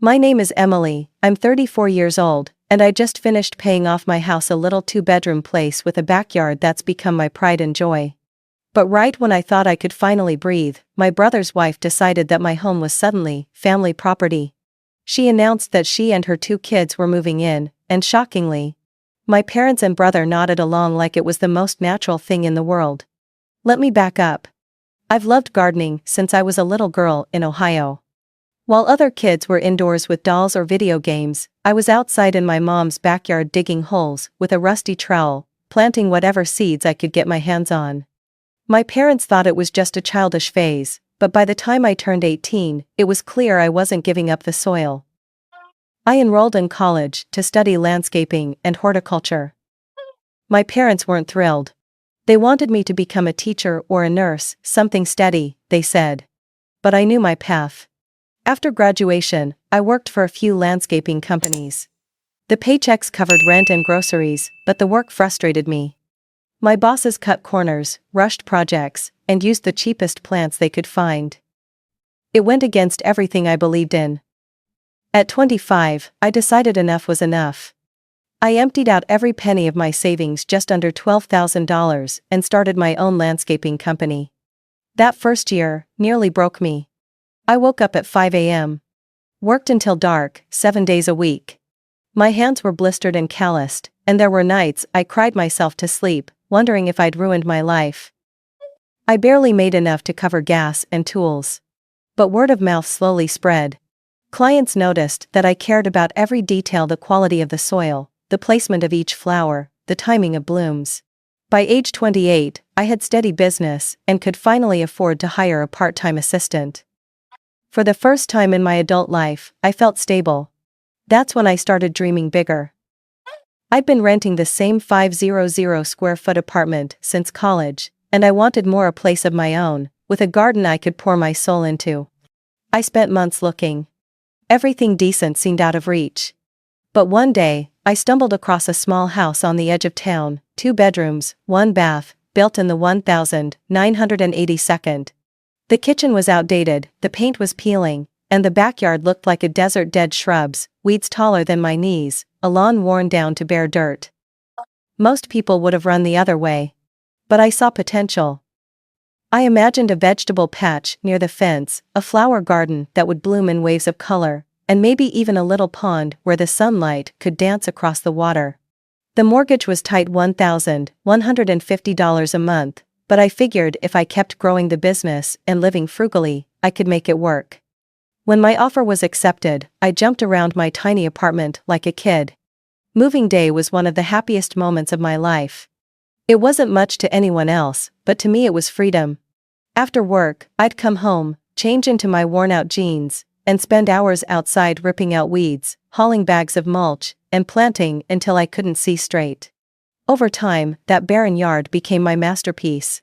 My name is Emily, I'm 34 years old, and I just finished paying off my house, a little two-bedroom place with a backyard that's become my pride and joy. But right when I thought I could finally breathe, my brother's wife decided that my home was suddenly family property. She announced that she and her 2 kids were moving in, and shockingly, my parents and brother nodded along like it was the most natural thing in the world. Let me back up. I've loved gardening since I was a little girl in Ohio. While other kids were indoors with dolls or video games, I was outside in my mom's backyard digging holes with a rusty trowel, planting whatever seeds I could get my hands on. My parents thought it was just a childish phase, but by the time I turned 18, it was clear I wasn't giving up the soil. I enrolled in college to study landscaping and horticulture. My parents weren't thrilled. They wanted me to become a teacher or a nurse, something steady, they said. But I knew my path. After graduation, I worked for a few landscaping companies. The paychecks covered rent and groceries, but the work frustrated me. My bosses cut corners, rushed projects, and used the cheapest plants they could find. It went against everything I believed in. At 25, I decided enough was enough. I emptied out every penny of my savings, just under $12,000, and started my own landscaping company. That first year nearly broke me. I woke up at 5 a.m. Worked until dark, 7 days a week. My hands were blistered and calloused, and there were nights I cried myself to sleep, wondering if I'd ruined my life. I barely made enough to cover gas and tools. But word of mouth slowly spread. Clients noticed that I cared about every detail: the quality of the soil, the placement of each flower, the timing of blooms. By age 28, I had steady business and could finally afford to hire a part-time assistant. For the first time in my adult life, I felt stable. That's when I started dreaming bigger. I'd been renting the same 500 square foot apartment since college, and I wanted more, a place of my own, with a garden I could pour my soul into. I spent months looking. Everything decent seemed out of reach. But one day, I stumbled across a small house on the edge of town, 2 bedrooms, 1 bath, built in the 1982nd. The kitchen was outdated, the paint was peeling, and the backyard looked like a desert: dead shrubs, weeds taller than my knees, a lawn worn down to bare dirt. Most people would have run the other way. But I saw potential. I imagined a vegetable patch near the fence, a flower garden that would bloom in waves of color, and maybe even a little pond where the sunlight could dance across the water. The mortgage was tight, $1,150 a month. But I figured if I kept growing the business and living frugally, I could make it work. When my offer was accepted, I jumped around my tiny apartment like a kid. Moving day was one of the happiest moments of my life. It wasn't much to anyone else, but to me it was freedom. After work, I'd come home, change into my worn-out jeans, and spend hours outside ripping out weeds, hauling bags of mulch, and planting until I couldn't see straight. Over time, that barren yard became my masterpiece.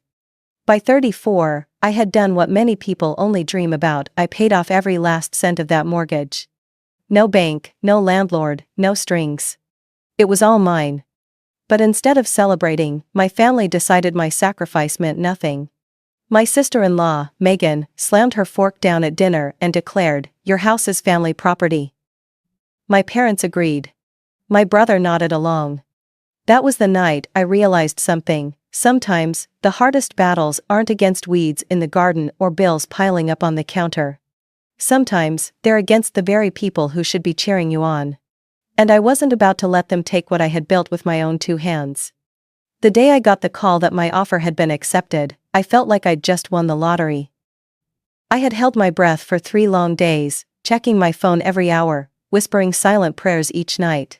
By 34, I had done what many people only dream about. I paid off every last cent of that mortgage. No bank, no landlord, no strings. It was all mine. But instead of celebrating, my family decided my sacrifice meant nothing. My sister-in-law, Megan, slammed her fork down at dinner and declared, "Your house is family property." My parents agreed. My brother nodded along. That was the night I realized something. Sometimes, the hardest battles aren't against weeds in the garden or bills piling up on the counter. Sometimes, they're against the very people who should be cheering you on. And I wasn't about to let them take what I had built with my own 2 hands. The day I got the call that my offer had been accepted, I felt like I'd just won the lottery. I had held my breath for 3 long days, checking my phone every hour, whispering silent prayers each night.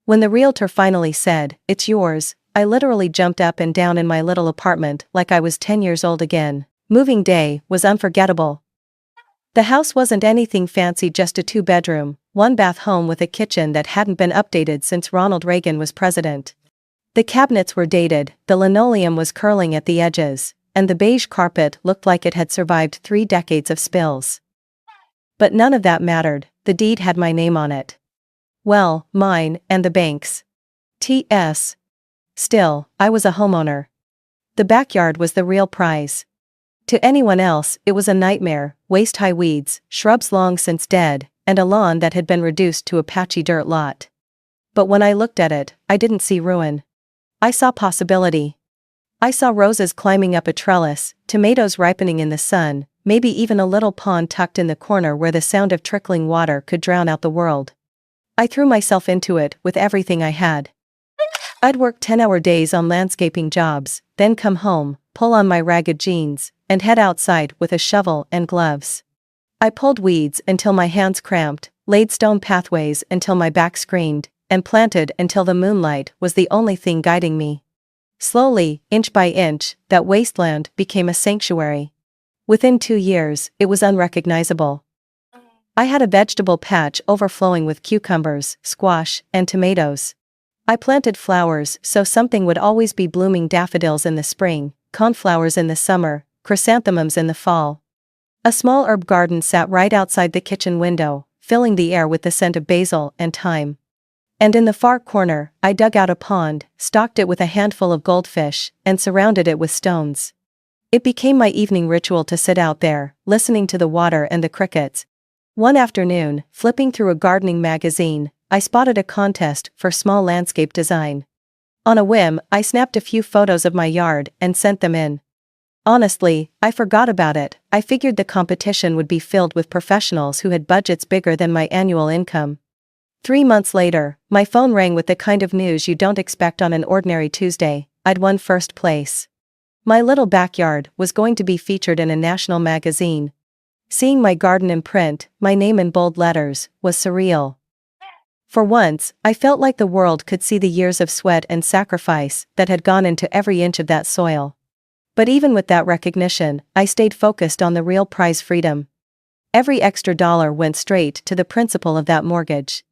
When the realtor finally said, "It's yours," I literally jumped up and down in my little apartment like I was 10 years old again. Moving day was unforgettable. The house wasn't anything fancy, just a 2-bedroom, 1-bath home with a kitchen that hadn't been updated since Ronald Reagan was president. The cabinets were dated, the linoleum was curling at the edges, and the beige carpet looked like it had survived 3 decades of spills. But none of that mattered. The deed had my name on it. Well, mine and the bank's. T.S. Still, I was a homeowner. The backyard was the real prize. To anyone else, it was a nightmare: waist-high weeds, shrubs long since dead, and a lawn that had been reduced to a patchy dirt lot. But when I looked at it, I didn't see ruin. I saw possibility. I saw roses climbing up a trellis, tomatoes ripening in the sun, maybe even a little pond tucked in the corner where the sound of trickling water could drown out the world. I threw myself into it with everything I had. I'd work 10-hour days on landscaping jobs, then come home, pull on my ragged jeans, and head outside with a shovel and gloves. I pulled weeds until my hands cramped, laid stone pathways until my back screamed, and planted until the moonlight was the only thing guiding me. Slowly, inch by inch, that wasteland became a sanctuary. Within 2 years, it was unrecognizable. I had a vegetable patch overflowing with cucumbers, squash, and tomatoes. I planted flowers so something would always be blooming: daffodils in the spring, coneflowers in the summer, chrysanthemums in the fall. A small herb garden sat right outside the kitchen window, filling the air with the scent of basil and thyme. And in the far corner, I dug out a pond, stocked it with a handful of goldfish, and surrounded it with stones. It became my evening ritual to sit out there, listening to the water and the crickets. One afternoon, flipping through a gardening magazine, I spotted a contest for small landscape design. On a whim, I snapped a few photos of my yard and sent them in. Honestly, I forgot about it. I figured the competition would be filled with professionals who had budgets bigger than my annual income. 3 months later, my phone rang with the kind of news you don't expect on an ordinary Tuesday. I'd won first place. My little backyard was going to be featured in a national magazine. Seeing my garden in print, my name in bold letters, was surreal. For once, I felt like the world could see the years of sweat and sacrifice that had gone into every inch of that soil. But even with that recognition, I stayed focused on the real prize: freedom. Every extra dollar went straight to the principal of that mortgage.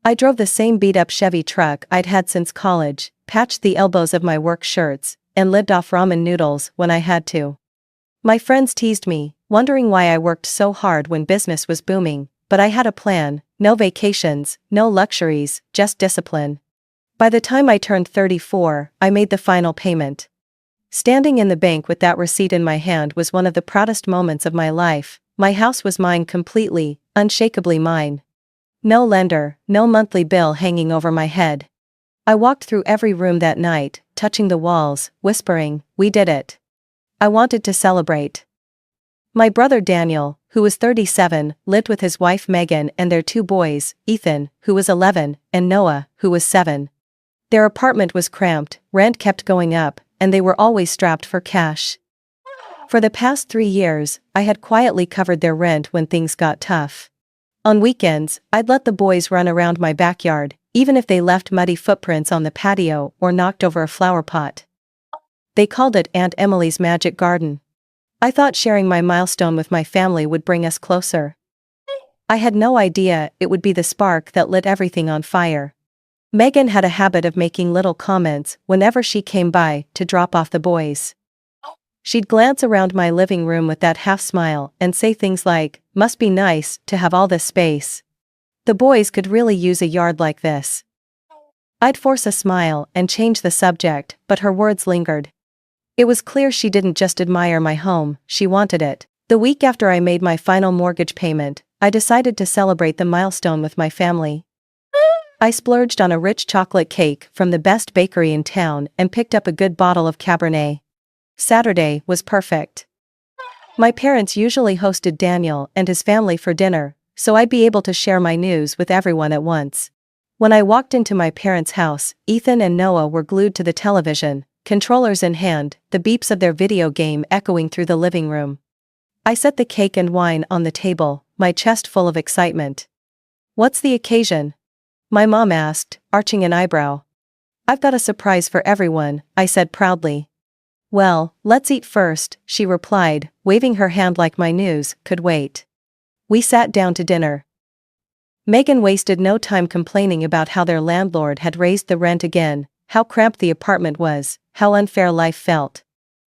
I drove the same beat-up Chevy truck I'd had since college, patched the elbows of my work shirts, and lived off ramen noodles when I had to. My friends teased me, wondering why I worked so hard when business was booming, but I had a plan: no vacations, no luxuries, just discipline. By the time I turned 34, I made the final payment. Standing in the bank with that receipt in my hand was one of the proudest moments of my life. My house was mine completely, unshakably mine. No lender, no monthly bill hanging over my head. I walked through every room that night, touching the walls, whispering, "We did it." I wanted to celebrate. My brother Daniel, who was 37, lived with his wife Megan and their 2 boys, Ethan, who was 11, and Noah, who was 7. Their apartment was cramped, rent kept going up, and they were always strapped for cash. For the past 3 years, I had quietly covered their rent when things got tough. On weekends, I'd let the boys run around my backyard, even if they left muddy footprints on the patio or knocked over a flower pot. They called it Aunt Emily's Magic Garden. I thought sharing my milestone with my family would bring us closer. I had no idea it would be the spark that lit everything on fire. Megan had a habit of making little comments whenever she came by to drop off the boys. She'd glance around my living room with that half smile and say things like, "Must be nice to have all this space. The boys could really use a yard like this." I'd force a smile and change the subject, but her words lingered. It was clear she didn't just admire my home, she wanted it. The week after I made my final mortgage payment, I decided to celebrate the milestone with my family. I splurged on a rich chocolate cake from the best bakery in town and picked up a good bottle of Cabernet. Saturday was perfect. My parents usually hosted Daniel and his family for dinner, so I'd be able to share my news with everyone at once. When I walked into my parents' house, Ethan and Noah were glued to the television, controllers in hand, the beeps of their video game echoing through the living room. I set the cake and wine on the table, my chest full of excitement. "What's the occasion?" my mom asked, arching an eyebrow. "I've got a surprise for everyone," I said proudly. "Well, let's eat first," she replied, waving her hand like my news could wait. We sat down to dinner. Megan wasted no time complaining about how their landlord had raised the rent again, how cramped the apartment was, how unfair life felt.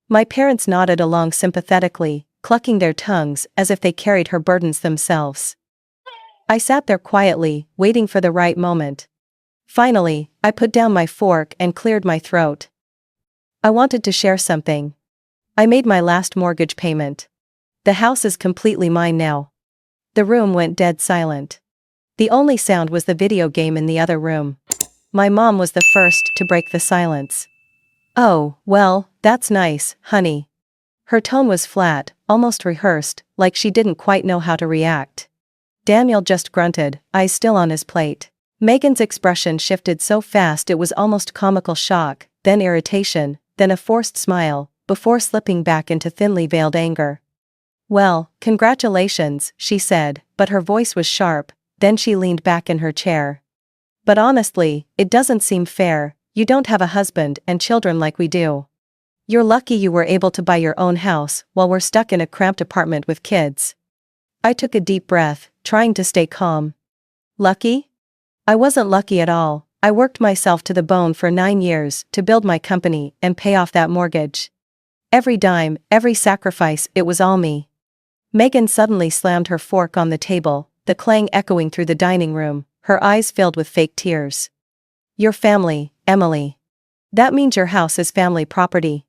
My parents nodded along sympathetically, clucking their tongues as if they carried her burdens themselves. I sat there quietly, waiting for the right moment. Finally, I put down my fork and cleared my throat. I wanted to share something. I made my last mortgage payment. The house is completely mine now. The room went dead silent. The only sound was the video game in the other room. My mom was the first to break the silence. "Oh, well, that's nice, honey." Her tone was flat, almost rehearsed, like she didn't quite know how to react. Daniel just grunted, eyes still on his plate. Megan's expression shifted so fast it was almost comical shock, then irritation, then a forced smile, before slipping back into thinly veiled anger. "Well, congratulations," she said, but her voice was sharp, then she leaned back in her chair. "But honestly, it doesn't seem fair. You don't have a husband and children like we do. You're lucky you were able to buy your own house while we're stuck in a cramped apartment with kids." I took a deep breath, trying to stay calm. Lucky? I wasn't lucky at all. I worked myself to the bone for 9 years to build my company and pay off that mortgage. Every dime, every sacrifice, it was all me. Megan suddenly slammed her fork on the table, the clang echoing through the dining room, her eyes filled with fake tears. "Your family, Emily. That means your house is family property.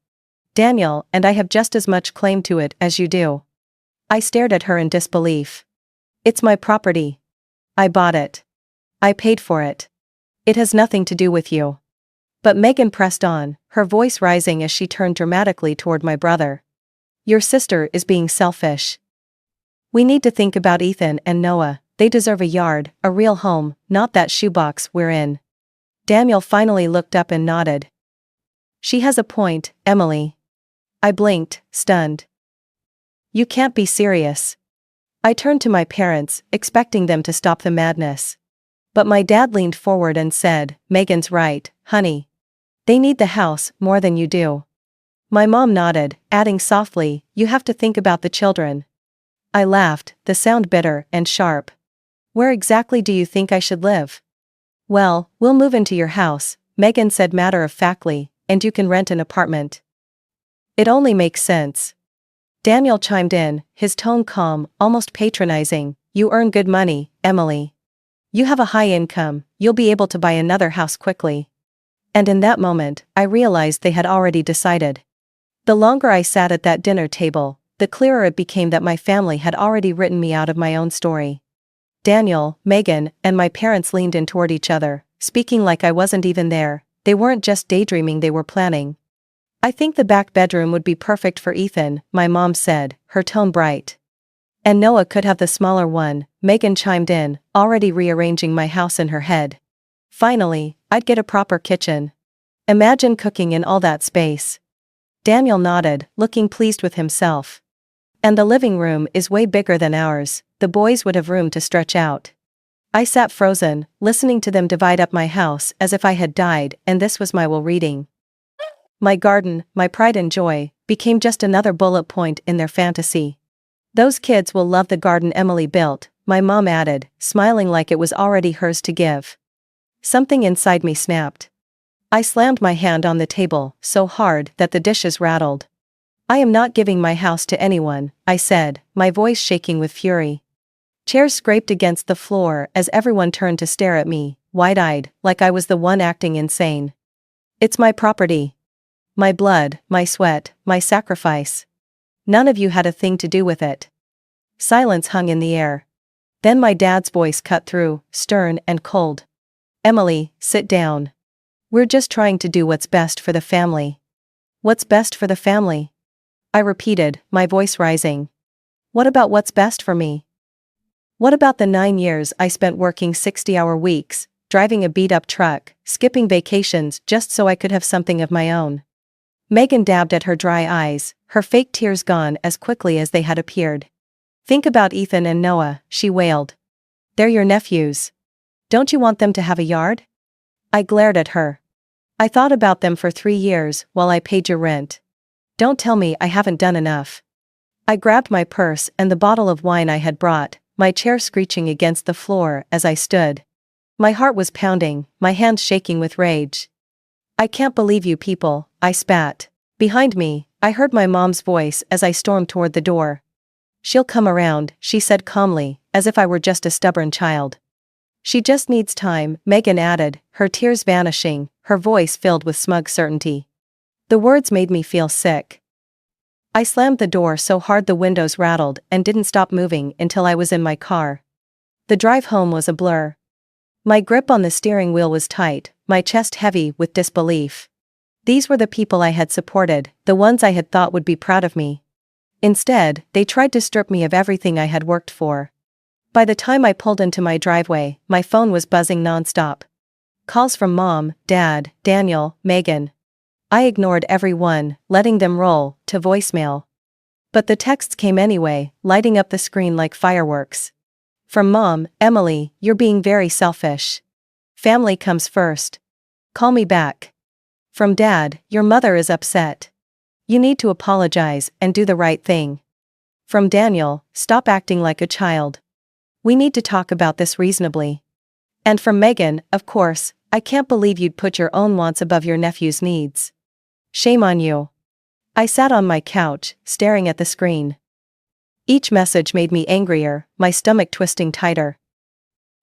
Daniel and I have just as much claim to it as you do." I stared at her in disbelief. "It's my property. I bought it. I paid for it. It has nothing to do with you." But Megan pressed on, her voice rising as she turned dramatically toward my brother. "Your sister is being selfish. We need to think about Ethan and Noah. They deserve a yard, a real home, not that shoebox we're in." Daniel finally looked up and nodded. "She has a point, Emily." I blinked, stunned. "You can't be serious." I turned to my parents, expecting them to stop the madness. But my dad leaned forward and said, "Megan's right, honey. They need the house more than you do." My mom nodded, adding softly, "You have to think about the children." I laughed, the sound bitter and sharp. "Where exactly do you think I should live?" "Well, we'll move into your house," Megan said matter-of-factly, "and you can rent an apartment." "It only makes sense." Daniel chimed in, his tone calm, almost patronizing. "You earn good money, Emily. You have a high income, you'll be able to buy another house quickly." And in that moment, I realized they had already decided. The longer I sat at that dinner table, the clearer it became that my family had already written me out of my own story. Daniel, Megan, and my parents leaned in toward each other, speaking like I wasn't even there. They weren't just daydreaming, they were planning. "I think the back bedroom would be perfect for Ethan," my mom said, her tone bright. "And Noah could have the smaller one," Megan chimed in, already rearranging my house in her head. "Finally, I'd get a proper kitchen. Imagine cooking in all that space." Daniel nodded, looking pleased with himself. "And the living room is way bigger than ours, the boys would have room to stretch out." I sat frozen, listening to them divide up my house as if I had died and this was my will reading. My garden, my pride and joy, became just another bullet point in their fantasy. "Those kids will love the garden Emily built," my mom added, smiling like it was already hers to give. Something inside me snapped. I slammed my hand on the table, so hard that the dishes rattled. "I am not giving my house to anyone," I said, my voice shaking with fury. Chairs scraped against the floor as everyone turned to stare at me, wide-eyed, like I was the one acting insane. "It's my property. My blood, my sweat, my sacrifice. None of you had a thing to do with it." Silence hung in the air. Then my dad's voice cut through, stern and cold. "Emily, sit down. We're just trying to do what's best for the family." "What's best for the family?" I repeated, my voice rising. "What about what's best for me? What about the 9 years I spent working 60-hour weeks, driving a beat-up truck, skipping vacations just so I could have something of my own?" Megan dabbed at her dry eyes, her fake tears gone as quickly as they had appeared. "Think about Ethan and Noah," she wailed. "They're your nephews. Don't you want them to have a yard?" I glared at her. "I thought about them for 3 years while I paid your rent. Don't tell me I haven't done enough." I grabbed my purse and the bottle of wine I had brought, my chair screeching against the floor as I stood. My heart was pounding, my hands shaking with rage. "I can't believe you people," I spat. Behind me, I heard my mom's voice as I stormed toward the door. "She'll come around," she said calmly, as if I were just a stubborn child. "She just needs time," Megan added, her tears vanishing, her voice filled with smug certainty. The words made me feel sick. I slammed the door so hard the windows rattled and didn't stop moving until I was in my car. The drive home was a blur. My grip on the steering wheel was tight, my chest heavy with disbelief. These were the people I had supported, the ones I had thought would be proud of me. Instead, they tried to strip me of everything I had worked for. By the time I pulled into my driveway, my phone was buzzing nonstop. Calls from Mom, Dad, Daniel, Megan. I ignored every one, letting them roll to voicemail. But the texts came anyway, lighting up the screen like fireworks. From Mom, Emily, you're being very selfish. Family comes first. Call me back. From Dad, your mother is upset. You need to apologize and do the right thing. From Daniel, stop acting like a child. We need to talk about this reasonably. And from Megan, of course, I can't believe you'd put your own wants above your nephew's needs. Shame on you. I sat on my couch, staring at the screen. Each message made me angrier, my stomach twisting tighter.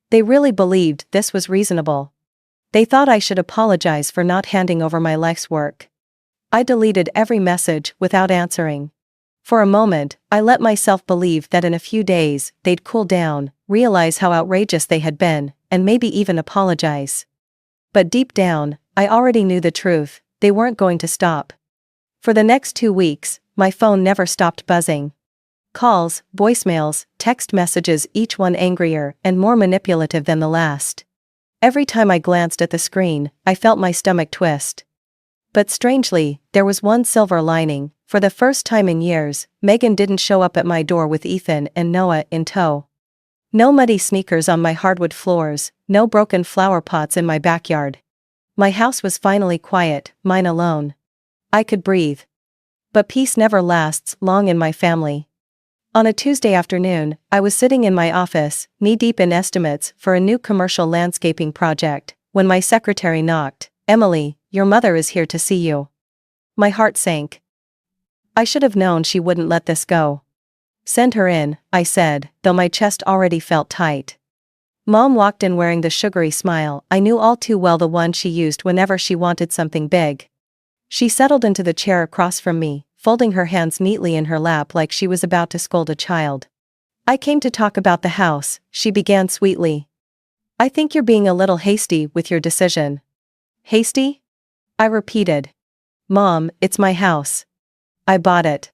They really believed this was reasonable. They thought I should apologize for not handing over my life's work. I deleted every message without answering. For a moment, I let myself believe that in a few days, they'd cool down, realize how outrageous they had been, and maybe even apologize. But deep down, I already knew the truth, they weren't going to stop. For the next 2 weeks, my phone never stopped buzzing. Calls, voicemails, text messages, each one angrier and more manipulative than the last. Every time I glanced at the screen, I felt my stomach twist. But strangely, there was one silver lining. For the first time in years, Megan didn't show up at my door with Ethan and Noah in tow. No muddy sneakers on my hardwood floors, no broken flower pots in my backyard. My house was finally quiet, mine alone. I could breathe. But peace never lasts long in my family. On a Tuesday afternoon, I was sitting in my office, knee-deep in estimates for a new commercial landscaping project, when my secretary knocked. Emily, your mother is here to see you. My heart sank. I should have known she wouldn't let this go. Send her in, I said, though my chest already felt tight. Mom walked in wearing the sugary smile I knew all too well, the one she used whenever she wanted something big. She settled into the chair across from me, folding her hands neatly in her lap like she was about to scold a child. I came to talk about the house, she began sweetly. I think you're being a little hasty with your decision. Hasty? I repeated. Mom, it's my house. I bought it.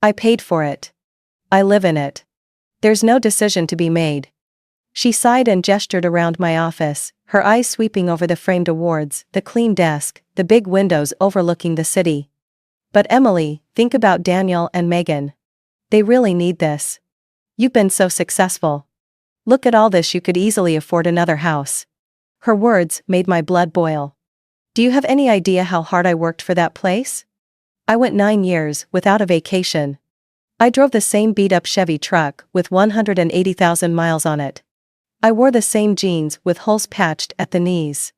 I paid for it. I live in it. There's no decision to be made. She sighed and gestured around my office, her eyes sweeping over the framed awards, the clean desk, the big windows overlooking the city. But Emily, think about Daniel and Megan. They really need this. You've been so successful. Look at all this, you could easily afford another house. Her words made my blood boil. Do you have any idea how hard I worked for that place? I went 9 years without a vacation. I drove the same beat-up Chevy truck with 180,000 miles on it. I wore the same jeans with holes patched at the knees.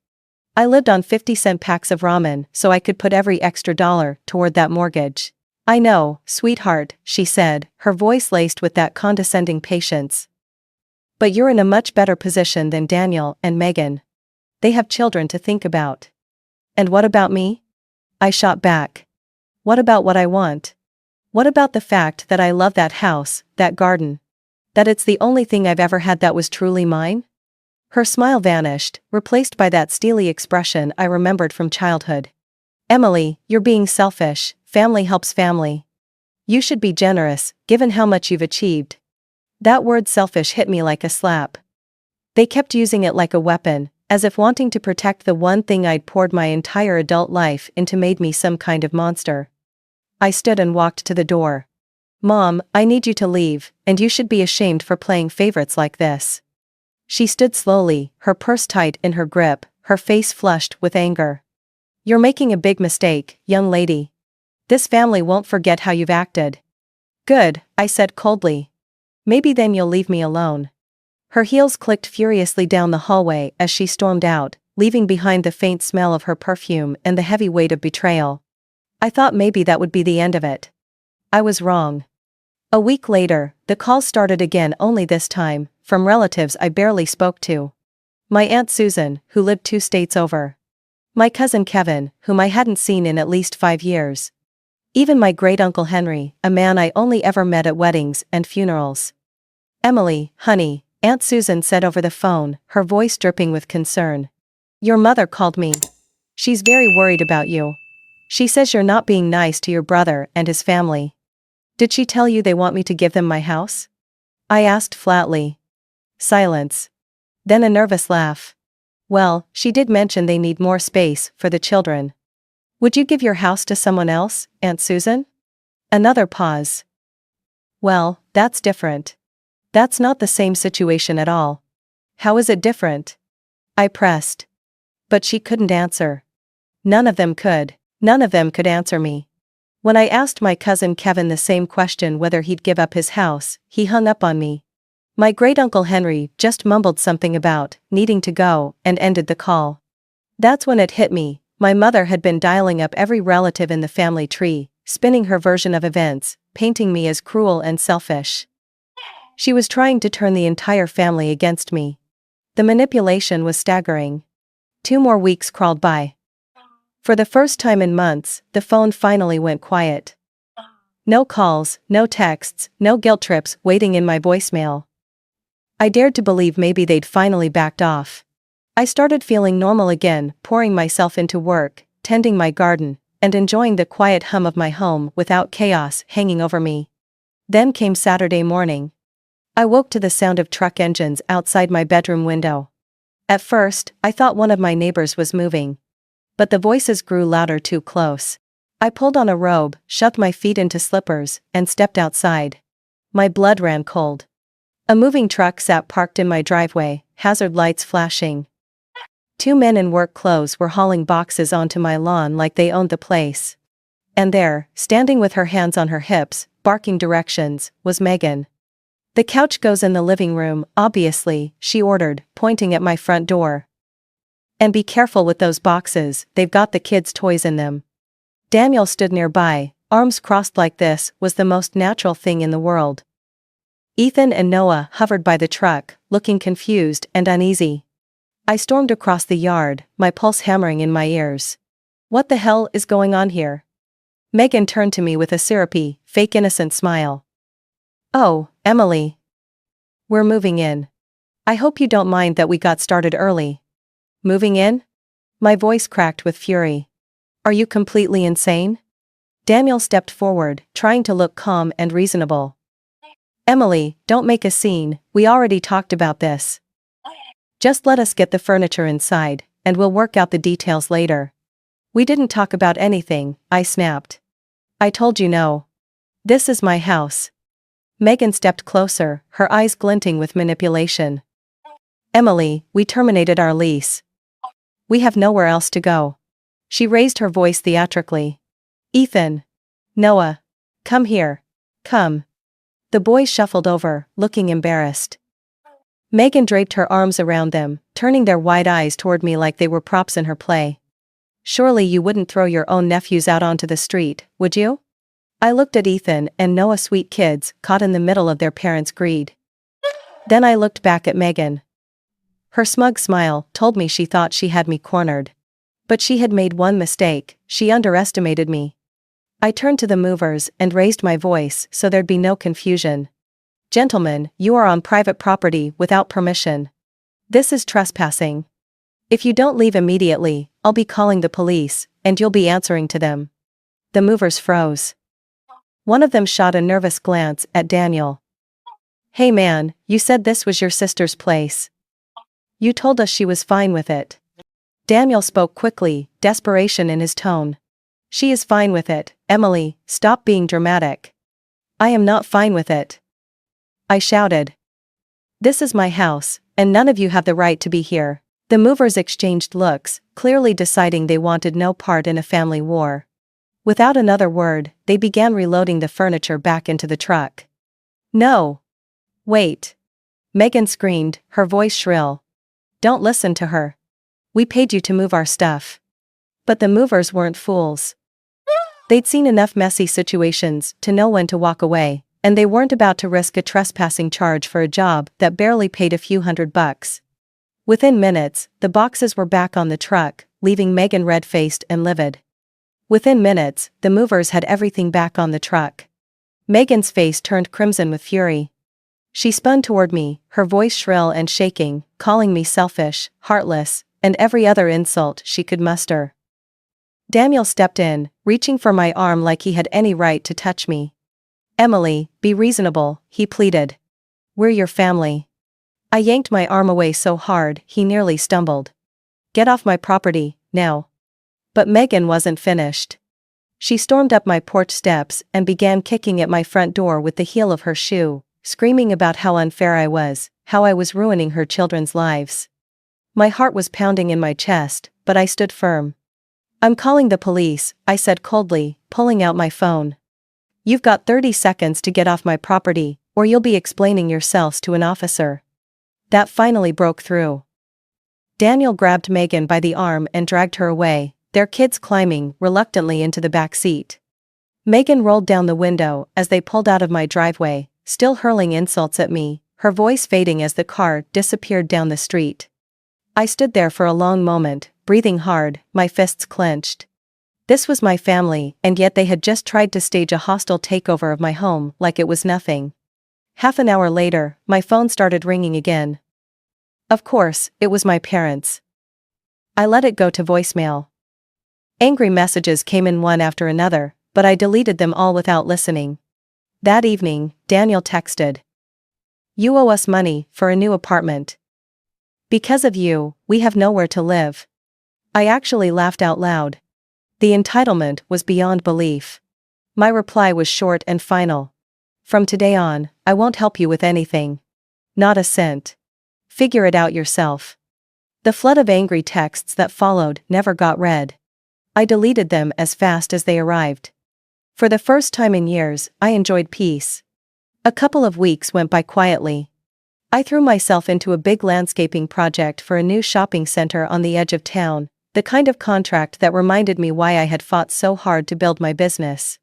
I lived on 50-cent packs of ramen so I could put every extra dollar toward that mortgage. I know, sweetheart, she said, her voice laced with that condescending patience. But you're in a much better position than Daniel and Megan. They have children to think about. And what about me? I shot back. What about what I want? What about the fact that I love that house, that garden? That it's the only thing I've ever had that was truly mine? Her smile vanished, replaced by that steely expression I remembered from childhood. Emily, you're being selfish, family helps family. You should be generous, given how much you've achieved. That word selfish hit me like a slap. They kept using it like a weapon, as if wanting to protect the one thing I'd poured my entire adult life into made me some kind of monster. I stood and walked to the door. Mom, I need you to leave, and you should be ashamed for playing favorites like this. She stood slowly, her purse tight in her grip, her face flushed with anger. You're making a big mistake, young lady. This family won't forget how you've acted. Good, I said coldly. Maybe then you'll leave me alone. Her heels clicked furiously down the hallway as she stormed out, leaving behind the faint smell of her perfume and the heavy weight of betrayal. I thought maybe that would be the end of it. I was wrong. A week later, the calls started again, only this time from relatives I barely spoke to. My Aunt Susan, who lived 2 states over. My cousin Kevin, whom I hadn't seen in at least 5 years. Even my great-uncle Henry, a man I only ever met at weddings and funerals. Emily, honey, Aunt Susan said over the phone, her voice dripping with concern. "Your mother called me. She's very worried about you. She says you're not being nice to your brother and his family." "Did she tell you they want me to give them my house?" I asked flatly. Silence. Then a nervous laugh. "Well, she did mention they need more space for the children." "Would you give your house to someone else, Aunt Susan?" Another pause. "Well, that's different. That's not the same situation at all." "How is it different?" I pressed. But she couldn't answer. None of them could. None of them could answer me. When I asked my cousin Kevin the same question, whether he'd give up his house, he hung up on me. My great-uncle Henry just mumbled something about needing to go and ended the call. That's when it hit me. My mother had been dialing up every relative in the family tree, spinning her version of events, painting me as cruel and selfish. She was trying to turn the entire family against me. The manipulation was staggering. 2 more weeks crawled by. For the first time in months, the phone finally went quiet. No calls, no texts, no guilt trips waiting in my voicemail. I dared to believe maybe they'd finally backed off. I started feeling normal again, pouring myself into work, tending my garden, and enjoying the quiet hum of my home without chaos hanging over me. Then came Saturday morning. I woke to the sound of truck engines outside my bedroom window. At first, I thought one of my neighbors was moving. But the voices grew louder too close. I pulled on a robe, shoved my feet into slippers, and stepped outside. My blood ran cold. A moving truck sat parked in my driveway, hazard lights flashing. 2 men in work clothes were hauling boxes onto my lawn like they owned the place. And there, standing with her hands on her hips, barking directions, was Megan. "The couch goes in the living room, obviously," she ordered, pointing at my front door. "And be careful with those boxes, they've got the kids' toys in them." Daniel stood nearby, arms crossed like this was the most natural thing in the world. Ethan and Noah hovered by the truck, looking confused and uneasy. I stormed across the yard, my pulse hammering in my ears. "What the hell is going on here?" Megan turned to me with a syrupy, fake innocent smile. "Oh, Emily. We're moving in. I hope you don't mind that we got started early." "Moving in?" My voice cracked with fury. "Are you completely insane?" Daniel stepped forward, trying to look calm and reasonable. "Emily, don't make a scene, we already talked about this. Just let us get the furniture inside, and we'll work out the details later." "We didn't talk about anything," I snapped. "I told you no. This is my house." Megan stepped closer, her eyes glinting with manipulation. "Emily, we terminated our lease. We have nowhere else to go." She raised her voice theatrically. "Ethan. Noah. Come here. Come." The boys shuffled over, looking embarrassed. Megan draped her arms around them, turning their wide eyes toward me like they were props in her play. "Surely you wouldn't throw your own nephews out onto the street, would you?" I looked at Ethan and Noah, sweet kids, caught in the middle of their parents' greed. Then I looked back at Megan. Her smug smile told me she thought she had me cornered. But she had made one mistake, she underestimated me. I turned to the movers and raised my voice so there'd be no confusion. "Gentlemen, you are on private property without permission. This is trespassing. If you don't leave immediately, I'll be calling the police, and you'll be answering to them." The movers froze. One of them shot a nervous glance at Daniel. "Hey man, you said this was your sister's place. You told us she was fine with it." Daniel spoke quickly, desperation in his tone. "She is fine with it, Emily, stop being dramatic." "I am not fine with it," I shouted. "This is my house, and none of you have the right to be here." The movers exchanged looks, clearly deciding they wanted no part in a family war. Without another word, they began reloading the furniture back into the truck. "No! Wait!" Megan screamed, her voice shrill. "Don't listen to her. We paid you to move our stuff." But the movers weren't fools. They'd seen enough messy situations to know when to walk away, and they weren't about to risk a trespassing charge for a job that barely paid a few $100. Within minutes, the boxes were back on the truck, leaving Megan red-faced and livid. Within minutes, the movers had everything back on the truck. Megan's face turned crimson with fury. She spun toward me, her voice shrill and shaking, calling me selfish, heartless, and every other insult she could muster. Daniel stepped in, reaching for my arm like he had any right to touch me. "Emily, be reasonable," he pleaded. "We're your family." I yanked my arm away so hard he nearly stumbled. "Get off my property, now." But Megan wasn't finished. She stormed up my porch steps and began kicking at my front door with the heel of her shoe, screaming about how unfair I was, how I was ruining her children's lives. My heart was pounding in my chest, but I stood firm. "I'm calling the police," I said coldly, pulling out my phone. "You've got 30 seconds to get off my property, or you'll be explaining yourselves to an officer." That finally broke through. Daniel grabbed Megan by the arm and dragged her away, their kids climbing reluctantly into the back seat. Megan rolled down the window as they pulled out of my driveway, still hurling insults at me, her voice fading as the car disappeared down the street. I stood there for a long moment, breathing hard, my fists clenched. This was my family, and yet they had just tried to stage a hostile takeover of my home like it was nothing. Half an hour later, my phone started ringing again. Of course, it was my parents. I let it go to voicemail. Angry messages came in one after another, but I deleted them all without listening. That evening, Daniel texted. "You owe us money for a new apartment. Because of you, we have nowhere to live." I actually laughed out loud. The entitlement was beyond belief. My reply was short and final. "From today on, I won't help you with anything. Not a cent. Figure it out yourself." The flood of angry texts that followed never got read. I deleted them as fast as they arrived. For the first time in years, I enjoyed peace. A couple of weeks went by quietly. I threw myself into a big landscaping project for a new shopping center on the edge of town, the kind of contract that reminded me why I had fought so hard to build my business.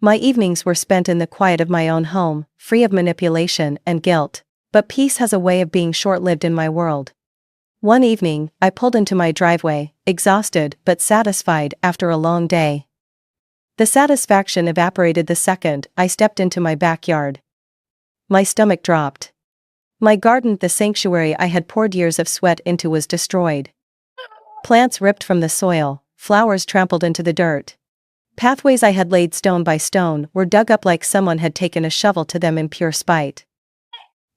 My evenings were spent in the quiet of my own home, free of manipulation and guilt, but peace has a way of being short-lived in my world. One evening, I pulled into my driveway, exhausted but satisfied after a long day. The satisfaction evaporated the second I stepped into my backyard. My stomach dropped. My garden, the sanctuary I had poured years of sweat into, was destroyed. Plants ripped from the soil, flowers trampled into the dirt. Pathways I had laid stone by stone were dug up like someone had taken a shovel to them in pure spite.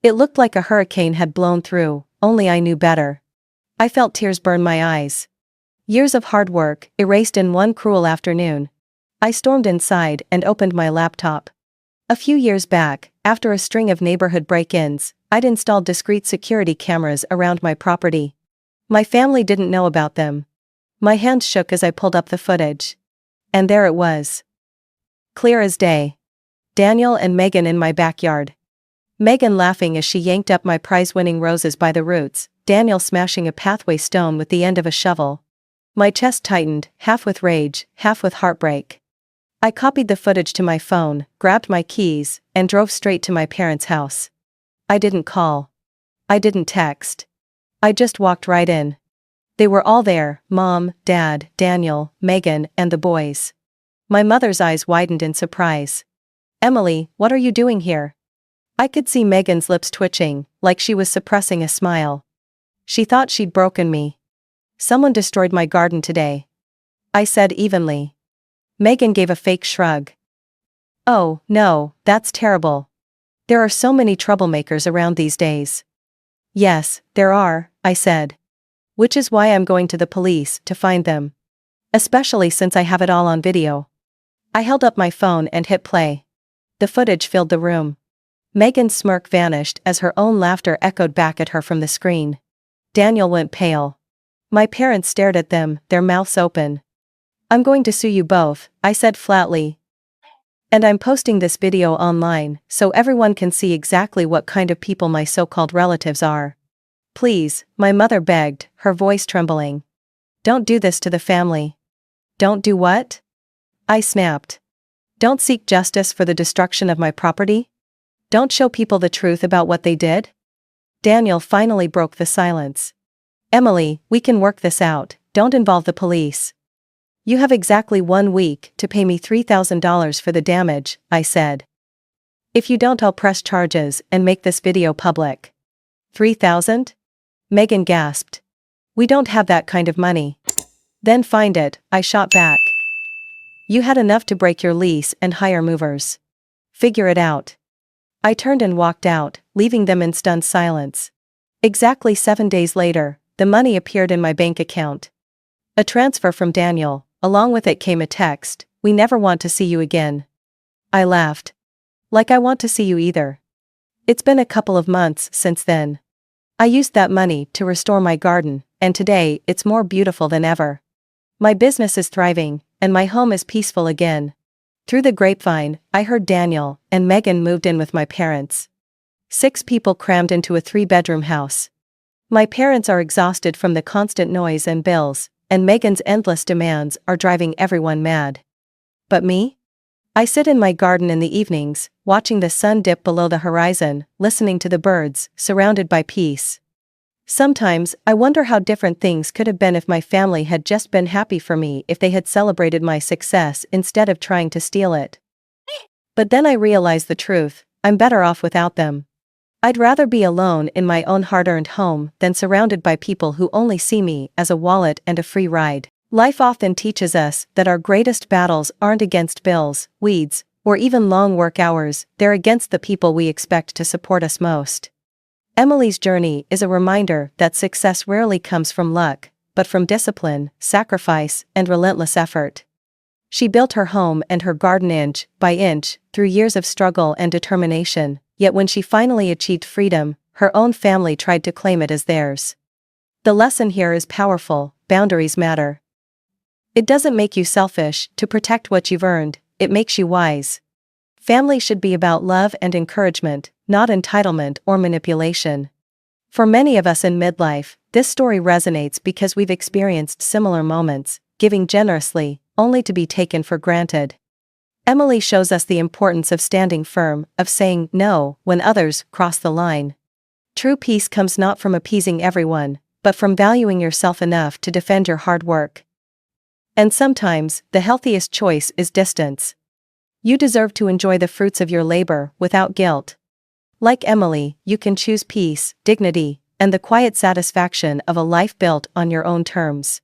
It looked like a hurricane had blown through, only I knew better. I felt tears burn my eyes. Years of hard work, erased in one cruel afternoon. I stormed inside and opened my laptop. A few years back, after a string of neighborhood break-ins, I'd installed discreet security cameras around my property. My family didn't know about them. My hands shook as I pulled up the footage. And there it was. Clear as day. Daniel and Megan in my backyard. Megan laughing as she yanked up my prize-winning roses by the roots, Daniel smashing a pathway stone with the end of a shovel. My chest tightened, half with rage, half with heartbreak. I copied the footage to my phone, grabbed my keys, and drove straight to my parents' house. I didn't call. I didn't text. I just walked right in. They were all there, Mom, Dad, Daniel, Megan, and the boys. My mother's eyes widened in surprise. "Emily, what are you doing here?" I could see Megan's lips twitching, like she was suppressing a smile. She thought she'd broken me. "Someone destroyed my garden today," I said evenly. Megan gave a fake shrug. "Oh, no, that's terrible. There are so many troublemakers around these days." "Yes, there are," I said. "Which is why I'm going to the police to find them. Especially since I have it all on video." I held up my phone and hit play. The footage filled the room. Megan's smirk vanished as her own laughter echoed back at her from the screen. Daniel went pale. My parents stared at them, their mouths open. "I'm going to sue you both," I said flatly. "And I'm posting this video online, so everyone can see exactly what kind of people my so-called relatives are. Please," my mother begged, her voice trembling. "Don't do this to the family." "Don't do what?" I snapped. "Don't seek justice for the destruction of my property? Don't show people the truth about what they did?" Daniel finally broke the silence. "Emily, we can work this out, don't involve the police. You have exactly 1 week to pay me $3,000 for the damage," I said. If you don't, I'll press charges and make this video public. 3,000? Megan gasped. We don't have that kind of money. Then find it, I shot back. You had enough to break your lease and hire movers. Figure it out. I turned and walked out, leaving them in stunned silence. Exactly 7 days later, the money appeared in my bank account. A transfer from Daniel, along with it came a text, "We never want to see you again." I laughed. Like I want to see you either. It's been a couple of months since then. I used that money to restore my garden, and today it's more beautiful than ever. My business is thriving, and my home is peaceful again. Through the grapevine, I heard Daniel and Megan moved in with my parents. 6 people crammed into a 3-bedroom house. My parents are exhausted from the constant noise and bills, and Megan's endless demands are driving everyone mad. But me? I sit in my garden in the evenings, watching the sun dip below the horizon, listening to the birds, surrounded by peace. Sometimes, I wonder how different things could have been if my family had just been happy for me, if they had celebrated my success instead of trying to steal it. But then I realize the truth, I'm better off without them. I'd rather be alone in my own hard-earned home than surrounded by people who only see me as a wallet and a free ride. Life often teaches us that our greatest battles aren't against bills, weeds, or even long work hours, they're against the people we expect to support us most. Emily's journey is a reminder that success rarely comes from luck, but from discipline, sacrifice, and relentless effort. She built her home and her garden inch by inch, through years of struggle and determination, yet when she finally achieved freedom, her own family tried to claim it as theirs. The lesson here is powerful: boundaries matter. It doesn't make you selfish to protect what you've earned, it makes you wise. Family should be about love and encouragement, not entitlement or manipulation. For many of us in midlife, this story resonates because we've experienced similar moments, giving generously, only to be taken for granted. Emily shows us the importance of standing firm, of saying no when others cross the line. True peace comes not from appeasing everyone, but from valuing yourself enough to defend your hard work. And sometimes, the healthiest choice is distance. You deserve to enjoy the fruits of your labor without guilt. Like Emily, you can choose peace, dignity, and the quiet satisfaction of a life built on your own terms.